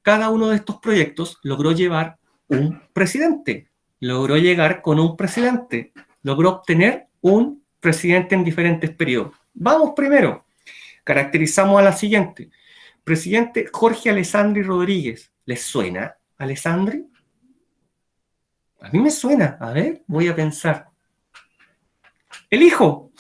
cada uno de estos proyectos logró llevar un presidente, logró llegar con un presidente, logró obtener un presidente en diferentes periodos. Vamos primero, caracterizamos a la siguiente. Presidente Jorge Alessandri Rodríguez. ¿Les suena Alessandri? A mí me suena. A ver, voy a pensar. El hijo.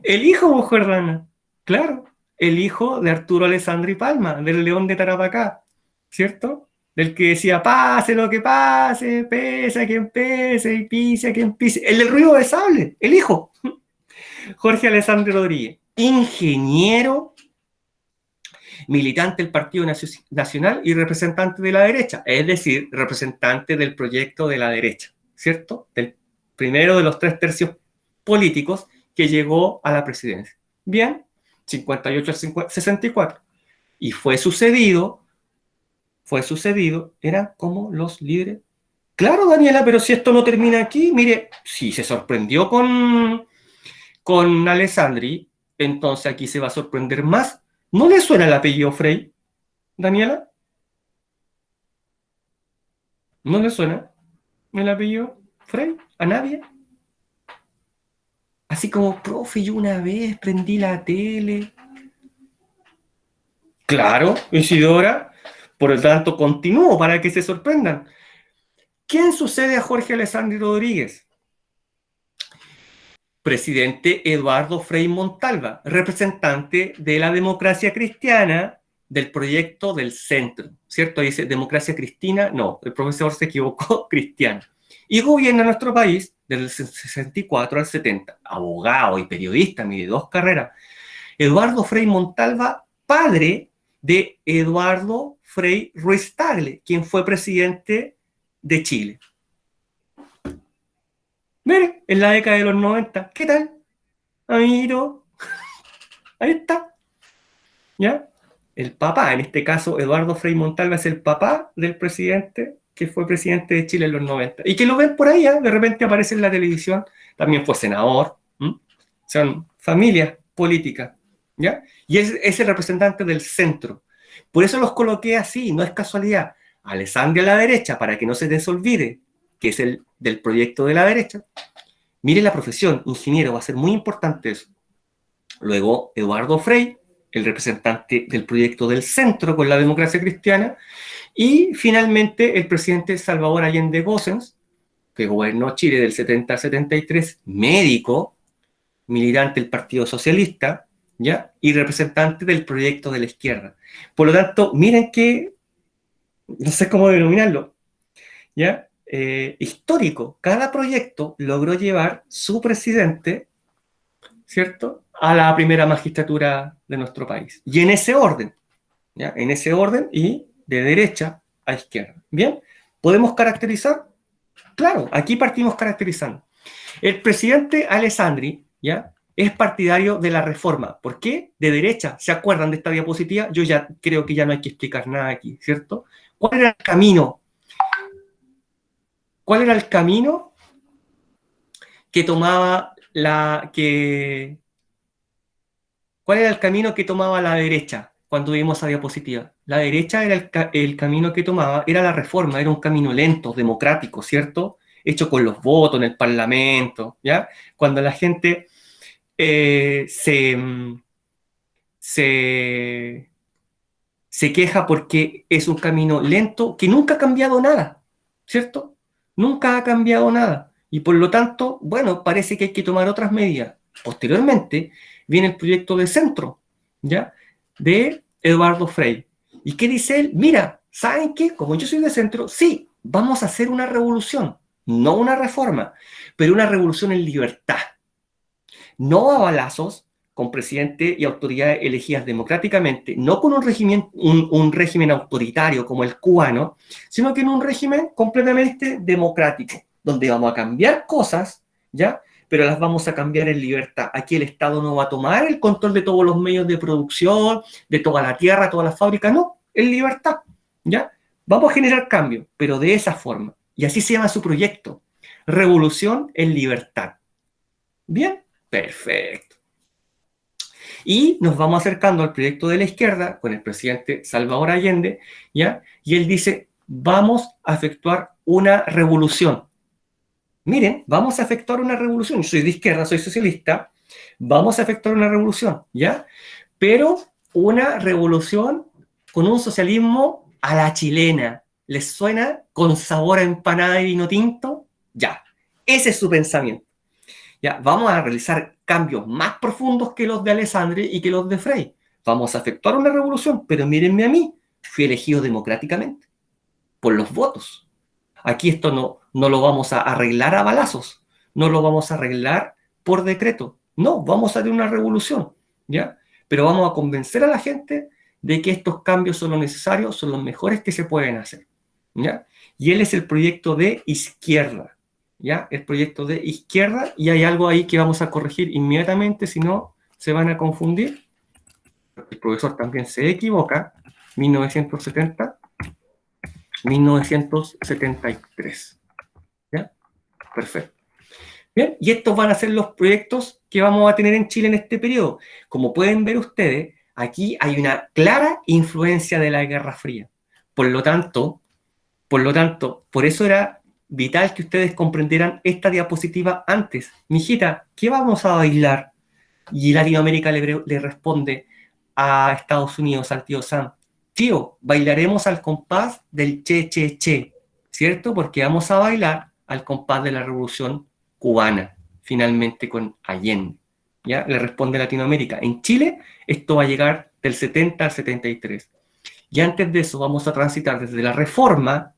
El hijo, mujer rana. Claro, el hijo de Arturo Alessandri Palma, del León de Tarapacá, ¿cierto? Del que decía, pase lo que pase, pese a quien pese y pise a quien pise. El del ruido de sable, el hijo. Jorge Alessandri Rodríguez, ingeniero, militante del Partido Nacional y representante de la derecha, es decir, representante del proyecto de la derecha, ¿cierto? Del primero de los 3/3 políticos que llegó a la presidencia. Bien, 58 al 64. Y fue sucedido, eran como los líderes. Claro, Daniela, pero si esto no termina aquí, mire, si se sorprendió con Alessandri, entonces aquí se va a sorprender más. ¿No le suena el apellido Frey, Daniela? ¿No le suena el apellido Frey a nadie? Así como, profe, yo una vez prendí la tele. Claro, Isidora, por lo tanto, continúo para que se sorprendan. ¿Quién sucede a Jorge Alessandri Rodríguez? Presidente Eduardo Frei Montalva, representante de la democracia cristiana del proyecto del centro, ¿cierto? Dice democracia cristina, no, el profesor se equivocó, cristiana. Y gobierna nuestro país desde el 64 al 70, abogado y periodista, mide 2 carreras. Eduardo Frei Montalva, padre de Eduardo Frei Ruiz Tagle, quien fue presidente de Chile. Mire, en la década de los 90, ¿qué tal? Amiguito, ahí está. ¿Ya? El papá, en este caso, Eduardo Frei Montalva es el papá del presidente que fue presidente de Chile en los 90. Y que lo ven por ahí, ¿eh? De repente aparece en la televisión, también fue senador. Son familias políticas, ¿ya? Y es el representante del centro. Por eso los coloqué así, no es casualidad. Alessandri a la derecha, para que no se les olvide que es el del proyecto de la derecha. Mire la profesión, ingeniero, va a ser muy importante eso. Luego, Eduardo Frei, el representante del proyecto del centro con la democracia cristiana. Y finalmente, el presidente Salvador Allende Gossens, que gobernó Chile del 70 al 73, médico, militante del Partido Socialista, ¿ya? Y representante del proyecto de la izquierda. Por lo tanto, miren que, no sé cómo denominarlo, ¿ya? Histórico. Cada proyecto logró llevar su presidente, ¿cierto?, a la primera magistratura de nuestro país. Y en ese orden, ¿ya? En ese orden y de derecha a izquierda. ¿Bien? ¿Podemos caracterizar? Claro, aquí partimos caracterizando. El presidente Alessandri, ¿ya?, es partidario de la reforma. ¿Por qué? De derecha. ¿Se acuerdan de esta diapositiva? Yo ya creo que ya no hay que explicar nada aquí, ¿cierto? ¿Cuál era el camino? ¿Cuál era el camino que tomaba ¿Cuál era el camino que tomaba la derecha cuando vimos esa diapositiva? La derecha era el camino que tomaba, era la reforma, era un camino lento, democrático, ¿cierto? Hecho con los votos en el Parlamento, ¿ya? Cuando la gente se queja porque es un camino lento que nunca ha cambiado nada, ¿cierto? Nunca ha cambiado nada. Y por lo tanto, bueno, parece que hay que tomar otras medidas. Posteriormente viene el proyecto de centro, ¿ya?, de Eduardo Frei. ¿Y qué dice él? Mira, ¿saben qué? Como yo soy de centro, sí, vamos a hacer una revolución, no una reforma, pero una revolución en libertad. No a balazos, con presidente y autoridades elegidas democráticamente, no con un régimen autoritario como el cubano, sino que en un régimen completamente democrático, donde vamos a cambiar cosas, ¿ya?, pero las vamos a cambiar en libertad. Aquí el Estado no va a tomar el control de todos los medios de producción, de toda la tierra, todas las fábricas, no, en libertad, ¿ya? Vamos a generar cambio, pero de esa forma. Y así se llama su proyecto. Revolución en libertad. ¿Bien? Perfecto. Y nos vamos acercando al proyecto de la izquierda con el presidente Salvador Allende, ¿ya? Y él dice, vamos a efectuar una revolución. Miren, vamos a efectuar una revolución. Yo soy de izquierda, soy socialista. Vamos a efectuar una revolución, ¿ya? Pero una revolución con un socialismo a la chilena. ¿Les suena con sabor a empanada y vino tinto? Ya, ese es su pensamiento. Ya, vamos a realizar cambios más profundos que los de Alessandri y que los de Frey. Vamos a efectuar una revolución, pero mírenme a mí, fui elegido democráticamente, por los votos. Aquí esto no lo vamos a arreglar a balazos, no lo vamos a arreglar por decreto. No, vamos a hacer una revolución, ¿ya? Pero vamos a convencer a la gente de que estos cambios son los necesarios, son los mejores que se pueden hacer, ¿ya? Y él es el proyecto de izquierda, ¿ya? El proyecto de izquierda, y hay algo ahí que vamos a corregir inmediatamente, si no se van a confundir. El profesor también se equivoca, 1970, 1973. ¿Ya? Perfecto. Bien, y estos van a ser los proyectos que vamos a tener en Chile en este periodo. Como pueden ver ustedes, aquí hay una clara influencia de la Guerra Fría. Por lo tanto, por eso era vital que ustedes comprendieran esta diapositiva antes. Mijita, ¿qué vamos a bailar? Y Latinoamérica le responde a Estados Unidos, al tío Sam. Tío, bailaremos al compás del che, che, che, ¿cierto? Porque vamos a bailar al compás de la Revolución Cubana, finalmente con Allende. ¿Ya? Le responde Latinoamérica. En Chile, esto va a llegar del 70 al 73. Y antes de eso vamos a transitar desde la Reforma,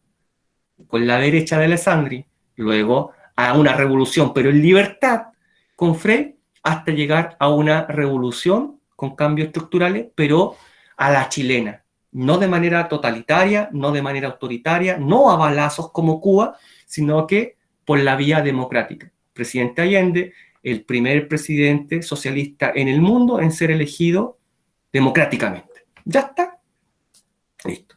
con la derecha de Alessandri, luego a una revolución, pero en libertad, con Frey, hasta llegar a una revolución con cambios estructurales, pero a la chilena, no de manera totalitaria, no de manera autoritaria, no a balazos como Cuba, sino que por la vía democrática. Presidente Allende, el primer presidente socialista en el mundo en ser elegido democráticamente. ¿Ya está? Listo.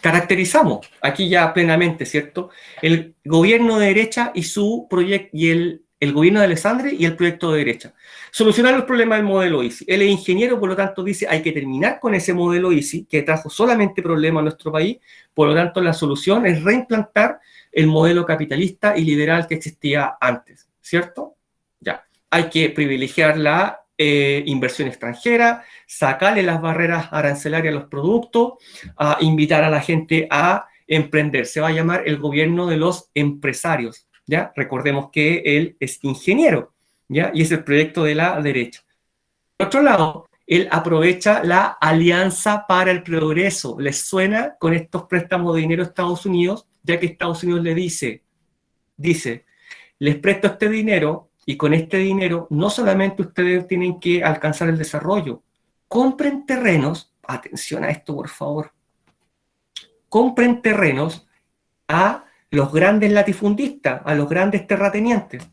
Caracterizamos aquí ya plenamente, ¿cierto? El gobierno de derecha y su proyecto, y el gobierno de Alessandri y el proyecto de derecha. Solucionar los problemas del modelo ISI. Él es ingeniero, por lo tanto dice, hay que terminar con ese modelo ISI que trajo solamente problemas a nuestro país, por lo tanto la solución es reimplantar el modelo capitalista y liberal que existía antes, ¿cierto? Ya. Hay que privilegiar la inversión extranjera, sacarle las barreras arancelarias a los productos, a invitar a la gente a emprender. Se va a llamar el gobierno de los empresarios, ¿ya? Recordemos que él es ingeniero, ¿ya? Y es el proyecto de la derecha. Por otro lado, él aprovecha la Alianza para el Progreso. ¿Les suena con estos préstamos de dinero a Estados Unidos? Ya que Estados Unidos le dice, les presto este dinero, y con este dinero no solamente ustedes tienen que alcanzar el desarrollo, compren terrenos, atención a esto por favor, compren terrenos a los grandes latifundistas, a los grandes terratenientes,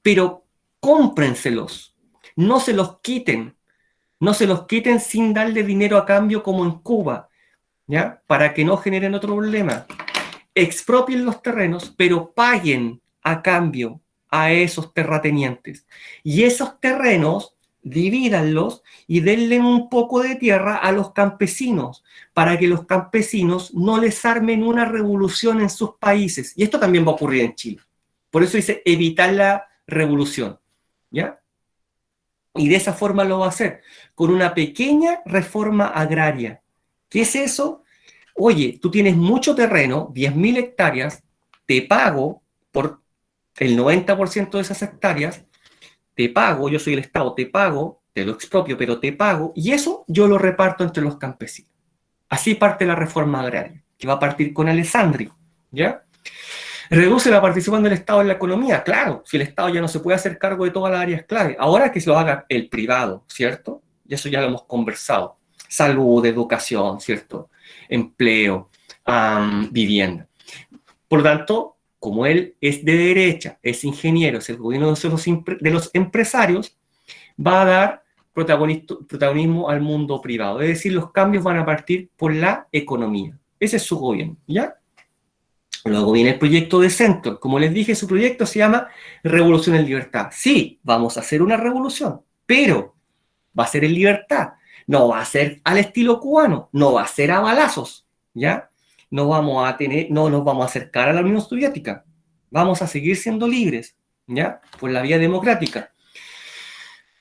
pero cómprenselos, no se los quiten sin darle dinero a cambio como en Cuba, ¿ya? Para que no generen otro problema. Expropien los terrenos, pero paguen a cambio a esos terratenientes. Y esos terrenos, divídanlos y denle un poco de tierra a los campesinos, para que los campesinos no les armen una revolución en sus países. Y esto también va a ocurrir en Chile. Por eso dice evitar la revolución, ¿ya? Y de esa forma lo va a hacer, con una pequeña reforma agraria. ¿Qué es eso? Oye, tú tienes mucho terreno, 10.000 hectáreas, te pago por el 90% de esas hectáreas, te pago, yo soy el Estado, te pago, te lo expropio, pero te pago, y eso yo lo reparto entre los campesinos. Así parte la reforma agraria, que va a partir con Alessandri, ¿ya? Reduce la participación del Estado en la economía, claro, si el Estado ya no se puede hacer cargo de todas las áreas clave, ahora que se lo haga el privado, ¿cierto? Y eso ya lo hemos conversado. Salud, educación, ¿cierto? Empleo, vivienda. Por lo tanto, como él es de derecha, es ingeniero, es el gobierno de los empresarios, va a dar protagonismo al mundo privado. Es decir, los cambios van a partir por la economía. Ese es su gobierno, ¿ya? Luego viene el proyecto de centro. Como les dije, su proyecto se llama Revolución en Libertad. Sí, vamos a hacer una revolución, pero va a ser en libertad. No va a ser al estilo cubano, no va a ser a balazos, ¿ya? No vamos a tener, no nos vamos a acercar a la Unión Soviética. Vamos a seguir siendo libres, ¿ya? Por la vía democrática.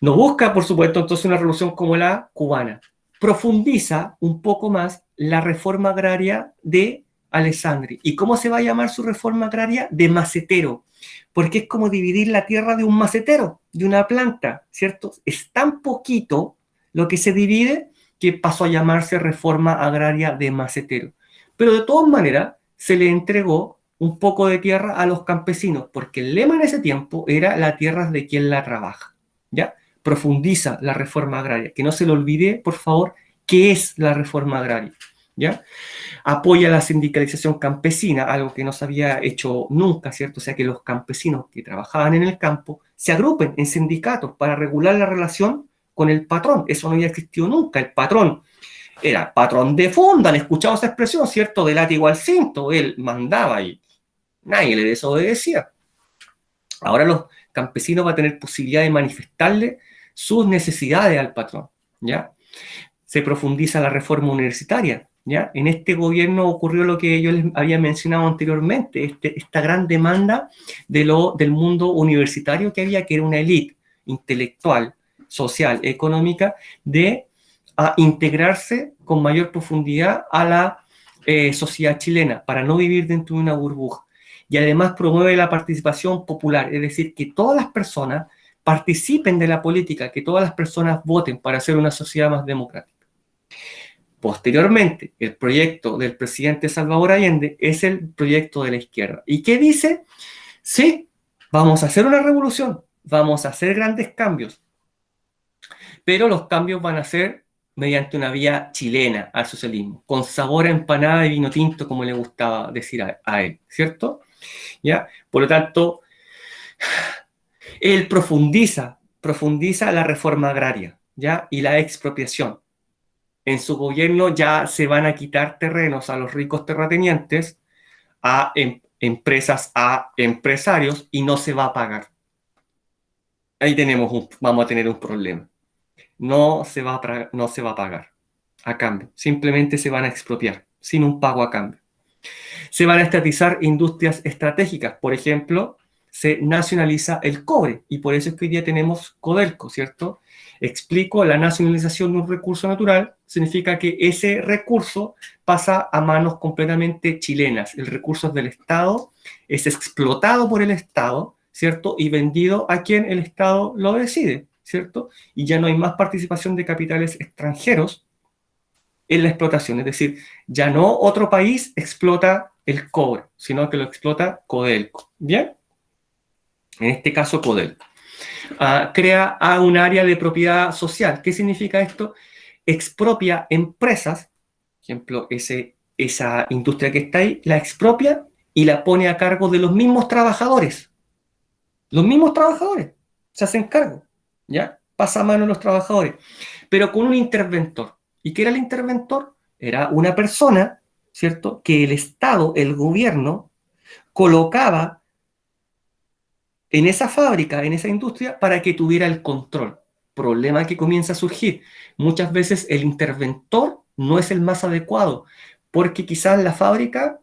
No busca, por supuesto, entonces una revolución como la cubana. Profundiza un poco más la reforma agraria de Alessandri. ¿Y cómo se va a llamar su reforma agraria? De macetero. Porque es como dividir la tierra de un macetero, de una planta, ¿cierto? Es tan poquito lo que se divide que pasó a llamarse reforma agraria de macetero. Pero de todas maneras, se le entregó un poco de tierra a los campesinos, porque el lema en ese tiempo era la tierra es de quien la trabaja, ¿ya? Profundiza la reforma agraria. Que no se le olvide, por favor, qué es la reforma agraria, ¿ya? Apoya la sindicalización campesina, algo que no se había hecho nunca, ¿cierto? O sea, que los campesinos que trabajaban en el campo se agrupen en sindicatos para regular la relación con el patrón. Eso no había existido nunca. El patrón era patrón de funda, han escuchado esa expresión, ¿cierto? De látigo al cinto, él mandaba y nadie le desobedecía. Ahora los campesinos van a tener posibilidad de manifestarle sus necesidades al patrón, ¿ya? Se profundiza la reforma universitaria, ¿ya? En este gobierno ocurrió lo que yo les había mencionado anteriormente, esta gran demanda del mundo universitario que había, que era una élite intelectual, social, económica, de integrarse con mayor profundidad a la sociedad chilena, para no vivir dentro de una burbuja. Y además promueve la participación popular, es decir, que todas las personas participen de la política, que todas las personas voten para hacer una sociedad más democrática. Posteriormente, el proyecto del presidente Salvador Allende es el proyecto de la izquierda. ¿Y qué dice? Sí, vamos a hacer una revolución, vamos a hacer grandes cambios, pero los cambios van a ser mediante una vía chilena al socialismo, con sabor a empanada de vino tinto, como le gustaba decir a él, ¿cierto? ¿Ya? Por lo tanto, él profundiza la reforma agraria, ¿ya? Y la expropiación. En su gobierno ya se van a quitar terrenos a los ricos terratenientes, a empresas, a empresarios, y no se va a pagar. Ahí vamos a tener un problema. No se va a pagar a cambio. Simplemente se van a expropiar, sin un pago a cambio. Se van a estatizar industrias estratégicas. Por ejemplo, se nacionaliza el cobre, y por eso es que hoy día tenemos Codelco, ¿cierto? Explico, la nacionalización de un recurso natural significa que ese recurso pasa a manos completamente chilenas. El recurso es del Estado, es explotado por el Estado, ¿cierto? Y vendido a quien el Estado lo decide, ¿cierto? Y ya no hay más participación de capitales extranjeros en la explotación. Es decir, ya no otro país explota el cobre, sino que lo explota Codelco. ¿Bien? En este caso, Codelco. Crea un área de propiedad social. ¿Qué significa esto? Expropia empresas, por ejemplo, esa industria que está ahí, la expropia y la pone a cargo de los mismos trabajadores. Los mismos trabajadores se hacen cargo, ¿ya? Pasa a mano a los trabajadores, pero con un interventor. ¿Y qué era el interventor? Era una persona, ¿cierto?, que el Estado, el gobierno, colocaba en esa fábrica, en esa industria, para que tuviera el control. Problema que comienza a surgir. Muchas veces el interventor no es el más adecuado, porque quizás la fábrica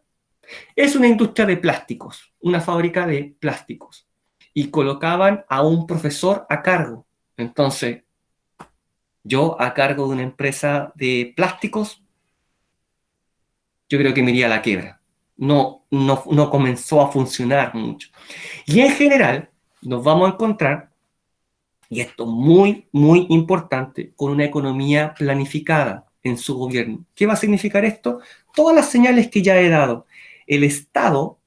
es una industria de plásticos, una fábrica de plásticos, y colocaban a un profesor a cargo. Entonces, yo a cargo de una empresa de plásticos, yo creo que me iría a la quiebra. No comenzó a funcionar mucho. Y en general, nos vamos a encontrar, y esto es muy, muy importante, con una economía planificada en su gobierno. ¿Qué va a significar esto? Todas las señales que ya he dado. El Estado,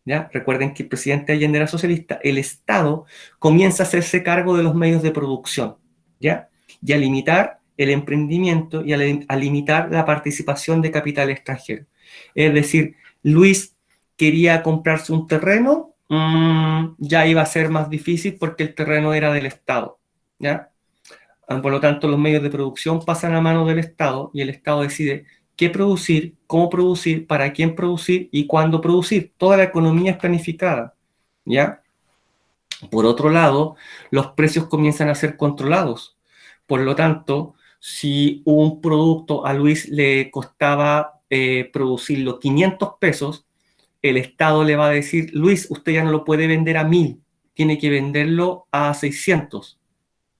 ¿ya? Recuerden que el presidente Allende era socialista, el Estado comienza a hacerse cargo de los medios de producción, ¿ya? Y a limitar el emprendimiento y a limitar la participación de capital extranjero. Es decir, Luis quería comprarse un terreno, ya iba a ser más difícil porque el terreno era del Estado, ¿ya? Por lo tanto, los medios de producción pasan a manos del Estado y el Estado decide qué producir, cómo producir, para quién producir y cuándo producir. Toda la economía es planificada, ¿ya? Por otro lado, los precios comienzan a ser controlados. Por lo tanto, si un producto a Luis le costaba producirlo 500 pesos, el Estado le va a decir, Luis, usted ya no lo puede vender a 1000, tiene que venderlo a 600.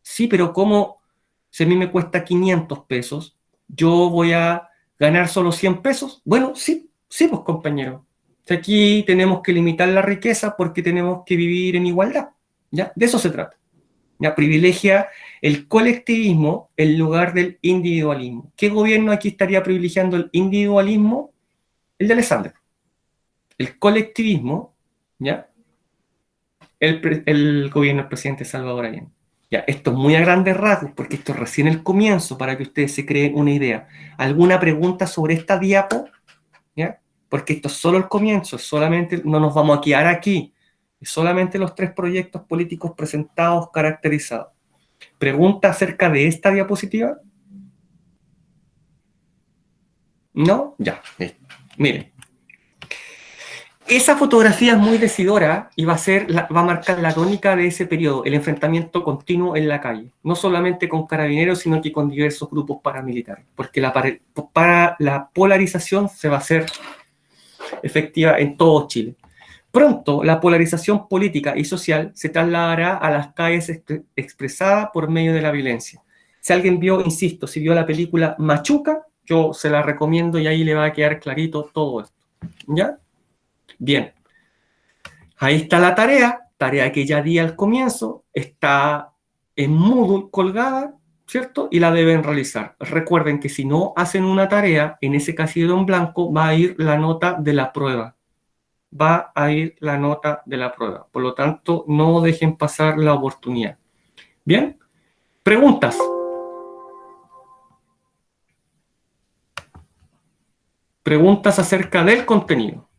Sí, pero ¿cómo? Si a mí me cuesta 500 pesos, ¿yo voy a ganar solo 100 pesos? Bueno, sí, sí, pues compañero. Aquí tenemos que limitar la riqueza porque tenemos que vivir en igualdad. ¿Ya? De eso se trata. ¿Ya? Privilegia el colectivismo en lugar del individualismo. ¿Qué gobierno aquí estaría privilegiando el individualismo? El de Alessandro. El colectivismo, ¿ya? El gobierno del presidente Salvador Allende. Ya, esto es muy a grandes rasgos, porque esto es recién el comienzo para que ustedes se creen una idea. ¿Alguna pregunta sobre esta diapo? ¿Ya? Porque esto es solo el comienzo, solamente no nos vamos a quedar aquí. Es solamente los 3 proyectos políticos presentados, caracterizados. ¿Pregunta acerca de esta diapositiva? ¿No? Ya. Miren. Esa fotografía es muy decidora y va a marcar la tónica de ese periodo, el enfrentamiento continuo en la calle. No solamente con carabineros, sino que con diversos grupos paramilitares. Porque la polarización se va a hacer efectiva en todo Chile. Pronto, la polarización política y social se trasladará a las calles expresada por medio de la violencia. Si alguien vio, insisto, si vio la película Machuca, yo se la recomiendo y ahí le va a quedar clarito todo esto. ¿Ya? Bien. Ahí está la tarea que ya di al comienzo, está en Moodle colgada, ¿cierto? Y la deben realizar. Recuerden que si no hacen una tarea, en ese casillero en blanco va a ir la nota de la prueba. Va a ir la nota de la prueba. Por lo tanto, no dejen pasar la oportunidad. ¿Bien? Preguntas. Preguntas acerca del contenido.